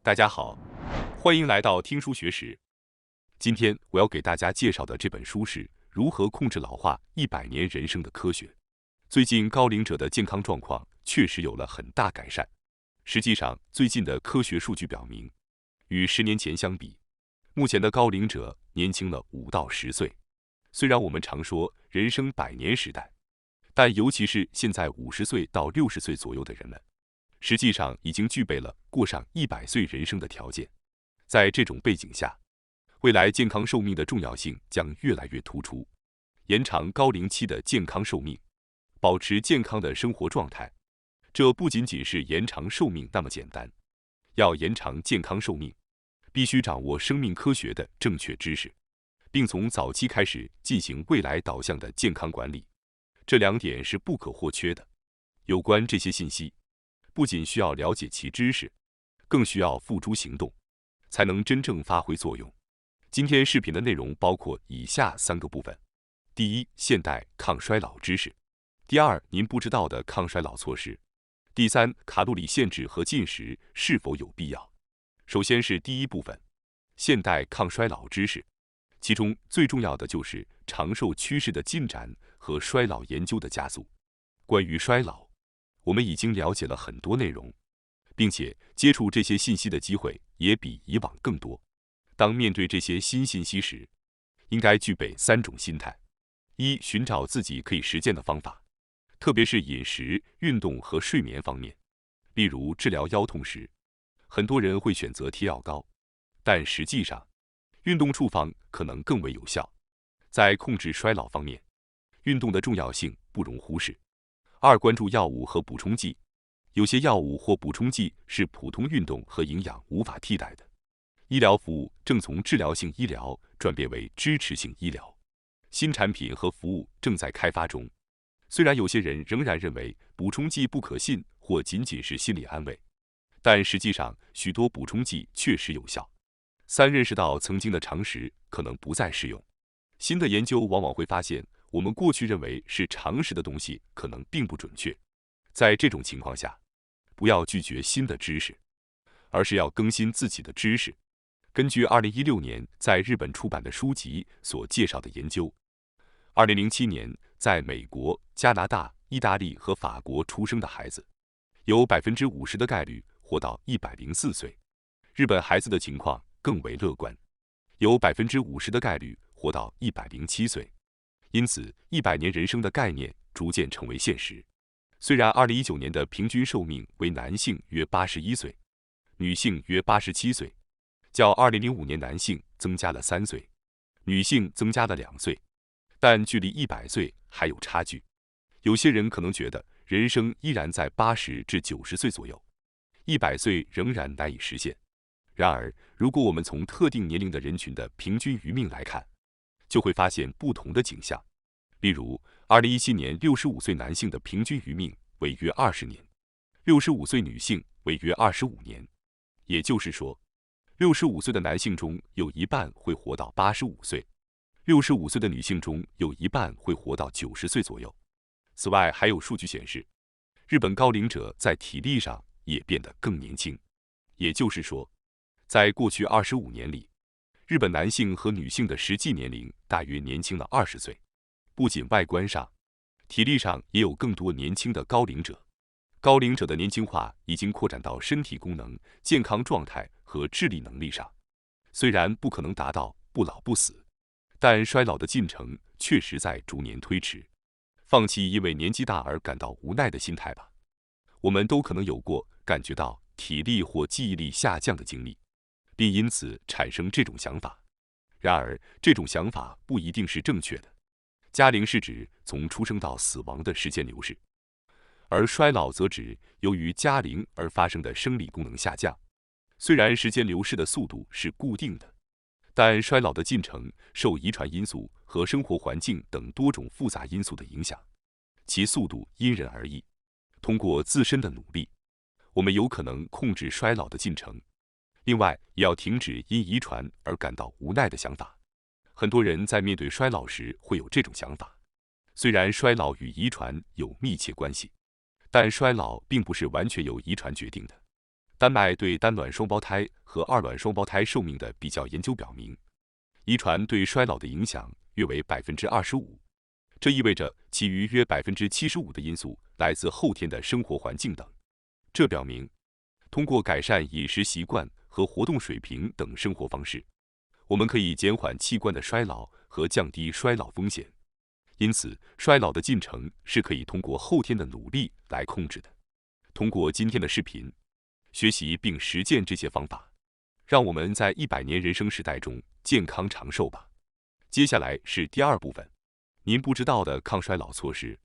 大家好，欢迎来到听书学史。今天我要给大家介绍的这本书是《如何控制老化100年人生的科学》。最近高龄者的健康状况确实有了很大改善。实际上，最近的科学数据表明，与10年前相比，目前的高龄者年轻了5到10岁。虽然我们常说人生100年时代，但尤其是现在50岁到60岁左右的人们，实际上已经具备了过上100岁人生的条件。在这种背景下，未来健康寿命的重要性将越来越突出。延长高龄期的健康寿命，保持健康的生活状态，这不仅仅是延长寿命那么简单。要延长健康寿命，必须掌握生命科学的正确知识，并从早期开始进行未来导向的健康管理。这2点是不可或缺的。有关这些信息，不仅需要了解其知识，更需要付诸行动，才能真正发挥作用。今天视频的内容包括以下3个部分：第一，现代抗衰老知识；第二，您不知道的抗衰老措施；第三，卡路里限制和进食是否有必要。首先是第一部分，现代抗衰老知识，其中最重要的就是长寿趋势的进展和衰老研究的加速。关于衰老，我们已经了解了很多内容，并且接触这些信息的机会也比以往更多。当面对这些新信息时，应该具备3种心态：一、寻找自己可以实践的方法，特别是饮食、运动和睡眠方面。例如治疗腰痛时，很多人会选择贴药膏，但实际上，运动处方可能更为有效。在控制衰老方面，运动的重要性不容忽视。二、关注药物和补充剂，有些药物或补充剂是普通运动和营养无法替代的。医疗服务正从治疗性医疗转变为支持性医疗，新产品和服务正在开发中。虽然有些人仍然认为补充剂不可信或仅仅是心理安慰，但实际上许多补充剂确实有效。三、认识到曾经的常识可能不再适用。新的研究往往会发现，我们过去认为是常识的东西可能并不准确。在这种情况下，不要拒绝新的知识，而是要更新自己的知识。根据2016年在日本出版的书籍所介绍的研究，2007年在美国、加拿大、意大利和法国出生的孩子，有50%的概率活到104岁。日本孩子的情况更为乐观，有50%的概率活到107岁。因此，100年人生的概念逐渐成为现实。虽然2019年的平均寿命为男性约81岁，女性约87岁，较2005年男性增加了3岁，女性增加了2岁，但距离100岁还有差距。有些人可能觉得人生依然在80至90岁左右，100岁仍然难以实现。然而，如果我们从特定年龄的人群的平均余命来看，就会发现不同的景象。例如，2017年65岁男性的平均余命为约20年，65岁女性为约25年。也就是说，65岁的男性中有一半会活到85岁，65岁的女性中有一半会活到90岁左右。此外，还有数据显示，日本高龄者在体力上也变得更年轻。也就是说，在过去25年里，日本男性和女性的实际年龄大约年轻了20岁。不仅外观上，体力上也有更多年轻的高龄者。高龄者的年轻化已经扩展到身体功能、健康状态和智力能力上。虽然不可能达到不老不死，但衰老的进程确实在逐年推迟。放弃因为年纪大而感到无奈的心态吧。我们都可能有过感觉到体力或记忆力下降的经历，并因此产生这种想法。然而，这种想法不一定是正确的。加龄是指从出生到死亡的时间流逝，而衰老则指由于加龄而发生的生理功能下降。虽然时间流逝的速度是固定的，但衰老的进程受遗传因素和生活环境等多种复杂因素的影响，其速度因人而异。通过自身的努力，我们有可能控制衰老的进程。另外，也要停止因遗传而感到无奈的想法。很多人在面对衰老时会有这种想法：虽然衰老与遗传有密切关系，但衰老并不是完全由遗传决定的。丹麦对单卵双胞胎和二卵双胞胎寿命的比较研究表明，遗传对衰老的影响约为25%，这意味着其余约75%的因素来自后天的生活环境等。这表明，通过改善饮食习惯和活动水平等生活方式，我们可以减缓器官的衰老和降低衰老风险。因此，衰老的进程是可以通过后天的努力来控制的。通过今天的视频，学习并实践这些方法，让我们在100年人生时代中健康长寿吧。接下来是第二部分，您不知道的抗衰老措施。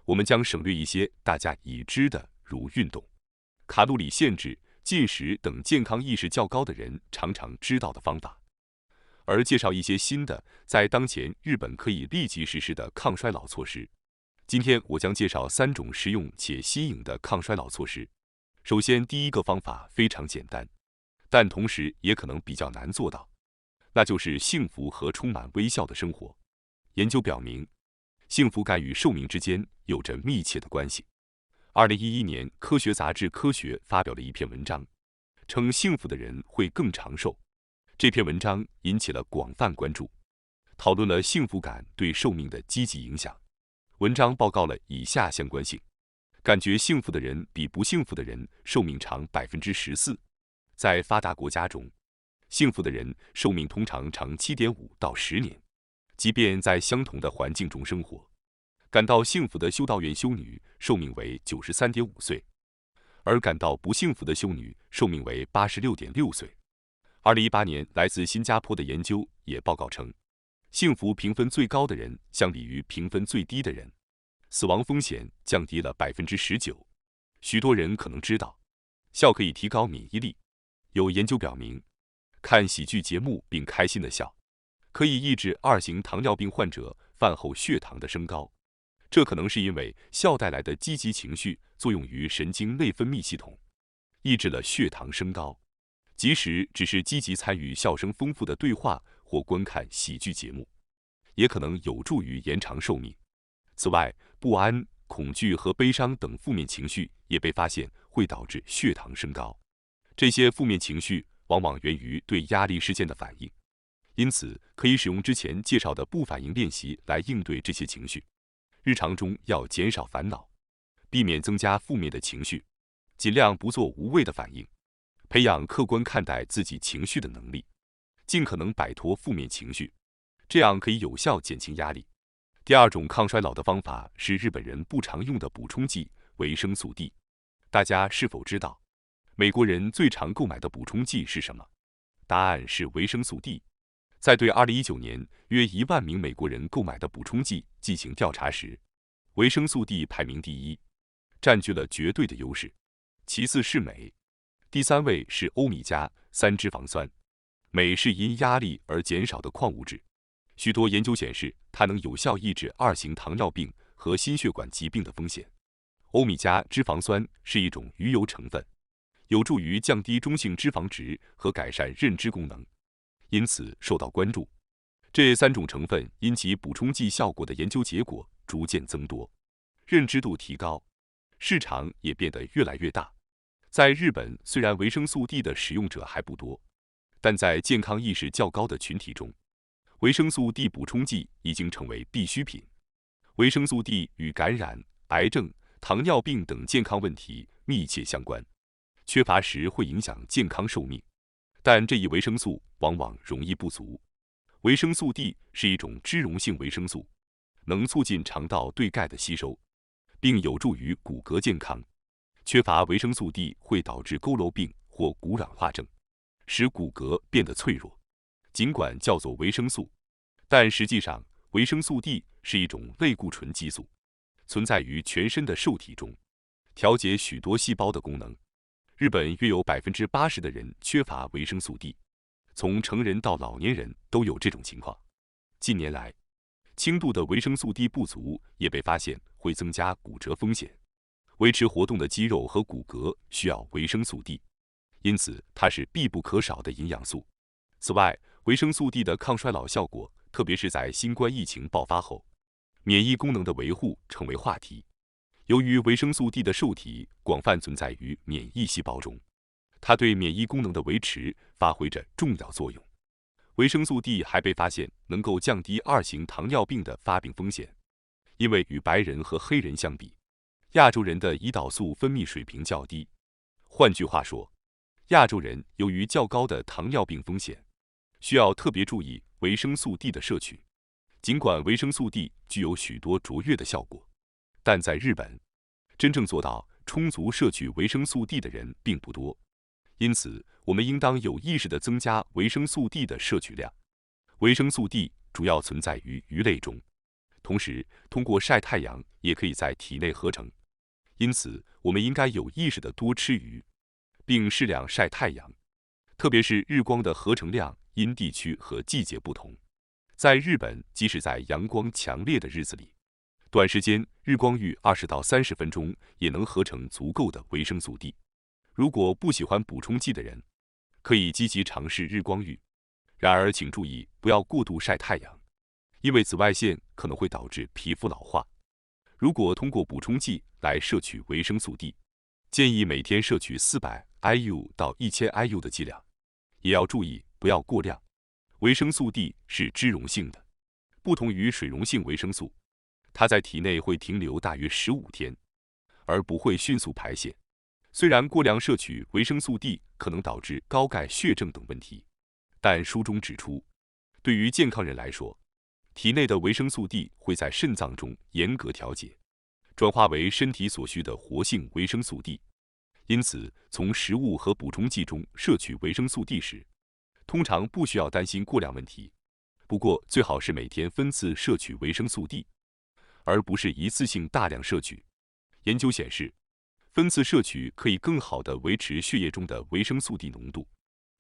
我们将省略一些大家已知的，如运动、卡路里限制、进食等健康意识较高的人常常知道的方法，而介绍一些新的，在当前日本可以立即实施的抗衰老措施。今天我将介绍3种实用且新颖的抗衰老措施。首先，第一个方法非常简单，但同时也可能比较难做到，那就是幸福和充满微笑的生活。研究表明，幸福感与寿命之间有着密切的关系。2011年，科学杂志《科学》发表了一篇文章，称幸福的人会更长寿。这篇文章引起了广泛关注，讨论了幸福感对寿命的积极影响。文章报告了以下相关性：感觉幸福的人比不幸福的人寿命长14%。在发达国家中，幸福的人寿命通常长7.5到10年，即便在相同的环境中生活。感到幸福的修道院修女寿命为93.5岁，而感到不幸福的修女寿命为86.6岁。2018年，来自新加坡的研究也报告称，幸福评分最高的人相比于评分最低的人，死亡风险降低了19%。许多人可能知道，笑可以提高免疫力。有研究表明，看喜剧节目并开心的笑，可以抑制2型糖尿病患者饭后血糖的升高。这可能是因为笑带来的积极情绪作用于神经内分泌系统，抑制了血糖升高。即使只是积极参与笑声丰富的对话或观看喜剧节目，也可能有助于延长寿命。此外，不安、恐惧和悲伤等负面情绪也被发现会导致血糖升高。这些负面情绪往往源于对压力事件的反应，因此可以使用之前介绍的不反应练习来应对这些情绪。日常中要减少烦恼，避免增加负面的情绪，尽量不做无谓的反应，培养客观看待自己情绪的能力，尽可能摆脱负面情绪，这样可以有效减轻压力。第二种抗衰老的方法是日本人不常用的补充剂维生素 D。大家是否知道，美国人最常购买的补充剂是什么？答案是维生素 D。在对2019年约1万名美国人购买的补充剂进行调查时，维生素 D 排名第一，占据了绝对的优势。其次是镁，第3位是欧米伽3脂肪酸。镁是因压力而减少的矿物质，许多研究显示它能有效抑制2型糖尿病和心血管疾病的风险。欧米伽脂肪酸是一种鱼油成分，有助于降低中性脂肪值和改善认知功能，因此受到关注。这3种成分因其补充剂效果的研究结果逐渐增多，认知度提高，市场也变得越来越大。在日本，虽然维生素 D 的使用者还不多，但在健康意识较高的群体中，维生素 D 补充剂已经成为必需品。维生素 D 与感染、癌症、糖尿病等健康问题密切相关，缺乏时会影响健康寿命，但这一维生素往往容易不足。维生素 D 是一种脂溶性维生素，能促进肠道对钙的吸收，并有助于骨骼健康。缺乏维生素 D 会导致佝偻病或骨软化症，使骨骼变得脆弱。尽管叫做维生素，但实际上维生素 D 是一种类固醇激素，存在于全身的受体中，调节许多细胞的功能。日本约有80%的人缺乏维生素 D， 从成人到老年人都有这种情况。近年来，轻度的维生素 D 不足也被发现会增加骨折风险。维持活动的肌肉和骨骼需要维生素 D， 因此它是必不可少的营养素。此外，维生素 D 的抗衰老效果，特别是在新冠疫情爆发后，免疫功能的维护成为话题。由于维生素 D 的受体广泛存在于免疫细胞中，它对免疫功能的维持发挥着重要作用。维生素 D 还被发现能够降低2型糖尿病的发病风险，因为与白人和黑人相比，亚洲人的胰岛素分泌水平较低。换句话说，亚洲人由于较高的糖尿病风险，需要特别注意维生素 D 的摄取。尽管维生素 D 具有许多卓越的效果，但在日本，真正做到充足摄取维生素 D 的人并不多。因此，我们应当有意识地增加维生素 D 的摄取量。维生素 D 主要存在于鱼类中，同时通过晒太阳也可以在体内合成。因此，我们应该有意识地多吃鱼，并适量晒太阳，特别是日光的合成量因地区和季节不同。在日本，即使在阳光强烈的日子里，短时间日光浴20到30分钟也能合成足够的维生素 D。如果不喜欢补充剂的人，可以积极尝试日光浴。然而，请注意不要过度晒太阳，因为紫外线可能会导致皮肤老化。如果通过补充剂来摄取维生素 D， 建议每天摄取400 IU 到1000 IU 的剂量，也要注意不要过量。维生素 D 是脂溶性的，不同于水溶性维生素，它在体内会停留大约15天，而不会迅速排泄。虽然过量摄取维生素 D 可能导致高钙血症等问题，但书中指出，对于健康人来说，体内的维生素 D 会在肾脏中严格调节，转化为身体所需的活性维生素 D。因此，从食物和补充剂中摄取维生素 D 时，通常不需要担心过量问题。不过，最好是每天分次摄取维生素 D， 而不是一次性大量摄取。研究显示，分次摄取可以更好地维持血液中的维生素 D 浓度，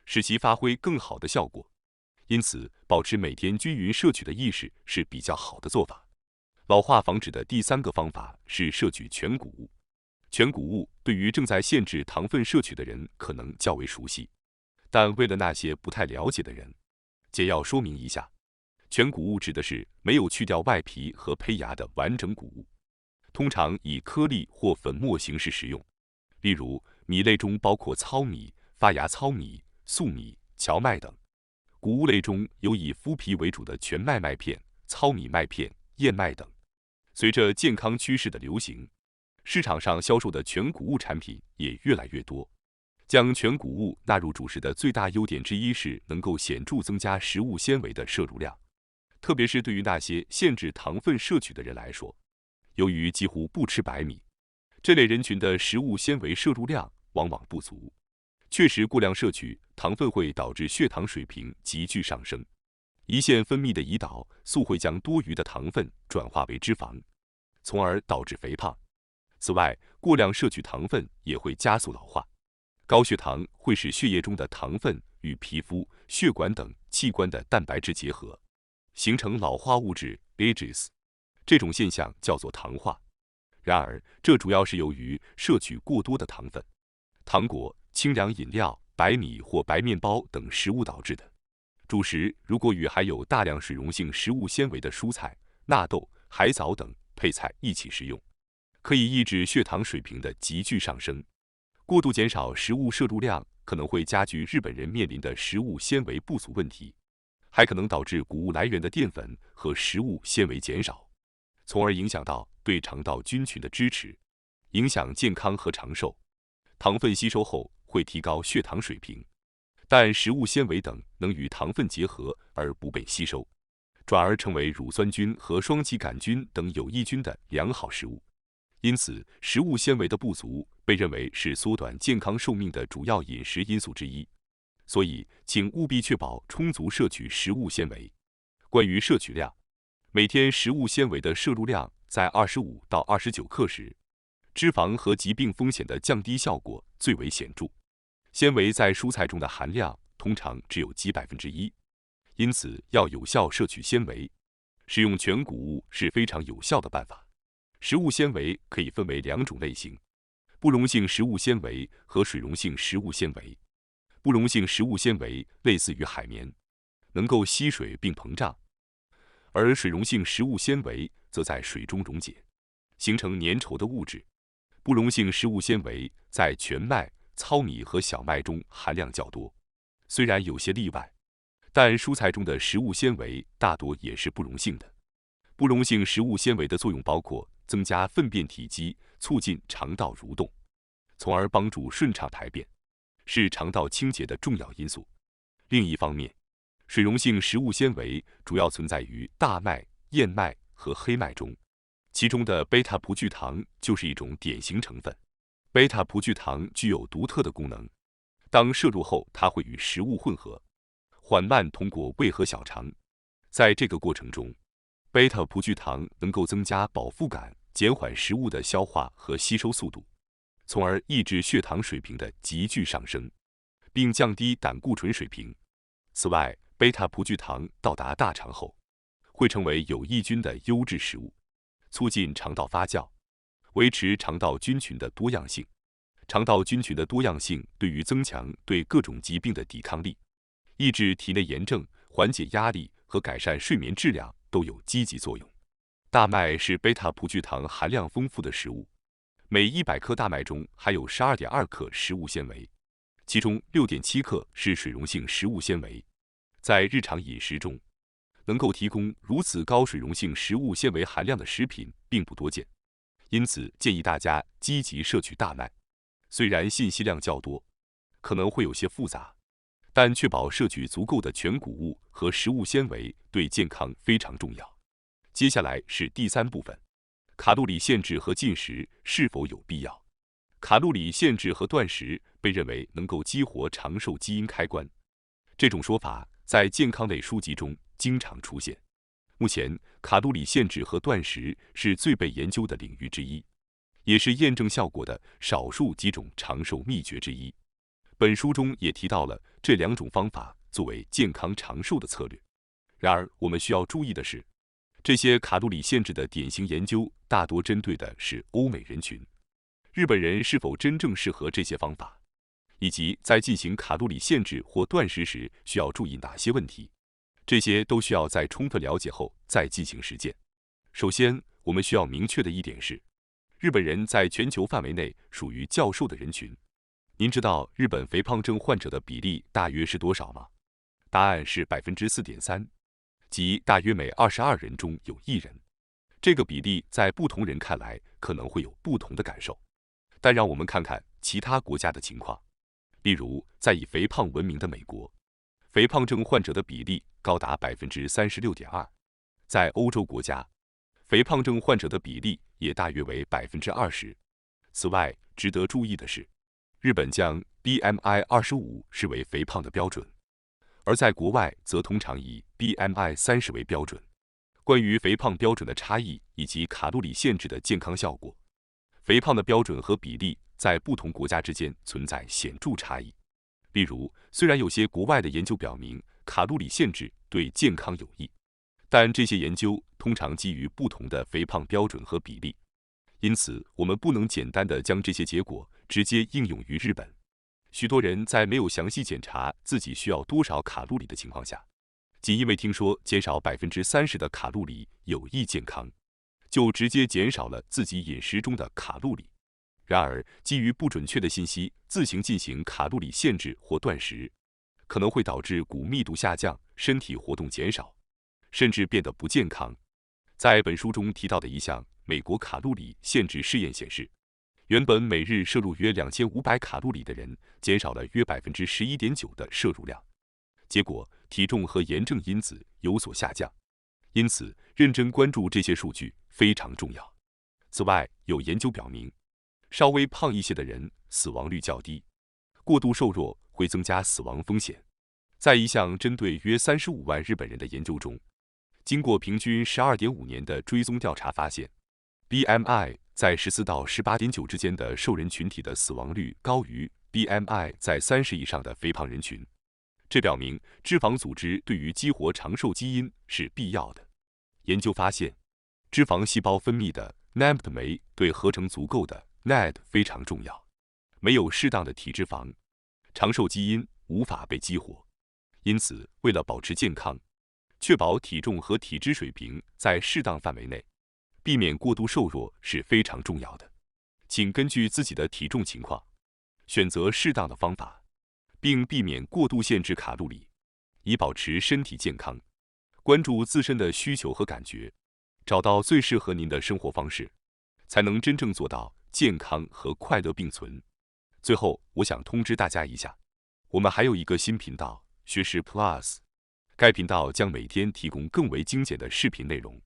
使其发挥更好的效果。因此，保持每天均匀摄取的意识是比较好的做法。老化防止的第3个方法是摄取全谷物。全谷物对于正在限制糖分摄取的人可能较为熟悉，但为了那些不太了解的人，简要说明一下。全谷物指的是没有去掉外皮和胚芽的完整谷物，通常以颗粒或粉末形式食用。例如，米类中包括糙米、发芽糙米、粟米、荞麦等；谷物类中有以麸皮为主的全麦麦片、糙米麦片、燕麦等。随着健康趋势的流行，市场上销售的全谷物产品也越来越多。将全谷物纳入主食的最大优点之一是能够显著增加食物纤维的摄入量，特别是对于那些限制糖分摄取的人来说。由于几乎不吃白米，这类人群的食物纤维摄入量往往不足。确实，过量摄取糖分会导致血糖水平急剧上升，胰腺分泌的胰岛素会将多余的糖分转化为脂肪，从而导致肥胖。此外，过量摄取糖分也会加速老化。高血糖会使血液中的糖分与皮肤、血管等器官的蛋白质结合，形成老化物质 ages。这种现象叫做糖化。然而，这主要是由于摄取过多的糖分、糖果、清凉饮料、白米或白面包等食物导致的。主食如果与含有大量水溶性食物纤维的蔬菜、纳豆、海藻等配菜一起食用，可以抑制血糖水平的急剧上升。过度减少食物摄入量可能会加剧日本人面临的食物纤维不足问题，还可能导致谷物来源的淀粉和食物纤维减少，从而影响到对肠道菌群的支持，影响健康和长寿。糖分吸收后会提高血糖水平，但食物纤维等能与糖分结合而不被吸收，转而成为乳酸菌和双歧杆菌等有益菌的良好食物。因此，食物纤维的不足被认为是缩短健康寿命的主要饮食因素之一。所以，请务必确保充足摄取食物纤维。关于摄取量，每天食物纤维的摄入量在25到29克时，脂肪和疾病风险的降低效果最为显著。纤维在蔬菜中的含量通常只有几1%，因此要有效摄取纤维，食用全谷物是非常有效的办法。食物纤维可以分为2种类型：不溶性食物纤维和水溶性食物纤维。不溶性食物纤维类似于海绵，能够吸水并膨胀，而水溶性食物纤维则在水中溶解，形成粘稠的物质。不溶性食物纤维在全麦、糙米和小麦中含量较多。虽然有些例外，但蔬菜中的食物纤维大多也是不溶性的。不溶性食物纤维的作用包括增加粪便体积，促进肠道蠕动，从而帮助顺畅排便，是肠道清洁的重要因素。另一方面，水溶性食物纤维主要存在于大麦、燕麦和黑麦中，其中的贝塔葡聚糖就是一种典型成分。贝塔葡聚糖具有独特的功能，当摄入后，它会与食物混合，缓慢通过胃和小肠。在这个过程中，贝塔葡聚糖能够增加饱腹感，减缓食物的消化和吸收速度，从而抑制血糖水平的急剧上升，并降低胆固醇水平。此外，贝塔葡聚糖到达大肠后，会成为有益菌的优质食物，促进肠道发酵，维持肠道菌群的多样性。肠道菌群的多样性对于增强对各种疾病的抵抗力、抑制体内炎症、缓解压力和改善睡眠质量都有积极作用。大麦是贝塔葡聚糖含量丰富的食物，每100克大麦中含有12.2克食物纤维，其中6.7克是水溶性食物纤维。在日常饮食中，能够提供如此高水溶性食物纤维含量的食品并不多见，因此建议大家积极摄取大麦。虽然信息量较多，可能会有些复杂，但确保摄取足够的全谷物和食物纤维对健康非常重要。接下来是第3部分，卡路里限制和进食是否有必要？卡路里限制和断食被认为能够激活长寿基因开关，这种说法在健康类书籍中经常出现。目前，卡路里限制和断食是最被研究的领域之一，也是验证效果的少数几种长寿秘诀之一。本书中也提到了这2种方法作为健康长寿的策略。然而，我们需要注意的是，这些卡路里限制的典型研究大多针对的是欧美人群。日本人是否真正适合这些方法，以及在进行卡路里限制或断食时需要注意哪些问题，这些都需要在充分了解后再进行实践。首先，我们需要明确的一点是，日本人在全球范围内属于较瘦的人群。您知道日本肥胖症患者的比例大约是多少吗？答案是 4.3%， 即大约每22人中有1人。这个比例在不同人看来可能会有不同的感受，但让我们看看其他国家的情况。例如，在以肥胖闻名的美国，肥胖症患者的比例高达 36.2%。在欧洲国家，肥胖症患者的比例也大约为 20%。此外，值得注意的是，日本将 BMI 25视为肥胖的标准，而在国外则通常以 BMI 30为标准。关于肥胖标准的差异以及卡路里限制的健康效果，肥胖的标准和比例在不同国家之间存在显著差异。例如，虽然有些国外的研究表明卡路里限制对健康有益，但这些研究通常基于不同的肥胖标准和比例，因此我们不能简单地将这些结果直接应用于日本。许多人在没有详细检查自己需要多少卡路里的情况下，仅因为听说减少 30% 的卡路里有益健康，就直接减少了自己饮食中的卡路里。然而，基于不准确的信息自行进行卡路里限制或断食，可能会导致骨密度下降、身体活动减少，甚至变得不健康。在本书中提到的一项美国卡路里限制试验显示，原本每日摄入约2500卡路里的人，减少了约 11.9% 的摄入量，结果体重和炎症因子有所下降。因此，认真关注这些数据非常重要。此外，有研究表明，稍微胖一些的人死亡率较低，过度瘦弱会增加死亡风险。在一项针对约35万日本人的研究中，经过平均 12.5 年的追踪调查发现， BMI 在14到 18.9 之间的瘦人群体的死亡率高于 BMI 在30以上的肥胖人群。这表明脂肪组织对于激活长寿基因是必要的。研究发现，脂肪细胞分泌的 NAD 酶对合成足够的 NAD 非常重要。没有适当的体脂肪，长寿基因无法被激活。因此，为了保持健康，确保体重和体脂水平在适当范围内，避免过度瘦弱是非常重要的。请根据自己的体重情况，选择适当的方法，并避免过度限制卡路里，以保持身体健康。关注自身的需求和感觉，找到最适合您的生活方式，才能真正做到健康和快乐并存。最后，我想通知大家一下，我们还有一个新频道——学识 Plus。该频道将每天提供更为精简的视频内容，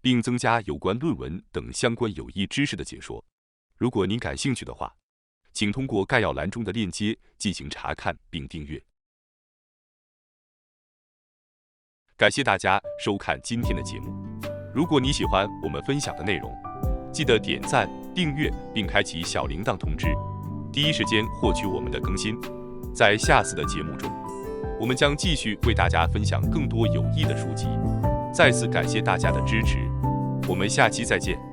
并增加有关论文等相关有益知识的解说。如果您感兴趣的话，请通过概要栏中的链接进行查看并订阅。感谢大家收看今天的节目。如果你喜欢我们分享的内容，记得点赞、订阅并开启小铃铛通知，第一时间获取我们的更新。在下次的节目中，我们将继续为大家分享更多有益的书籍。再次感谢大家的支持，我们下期再见。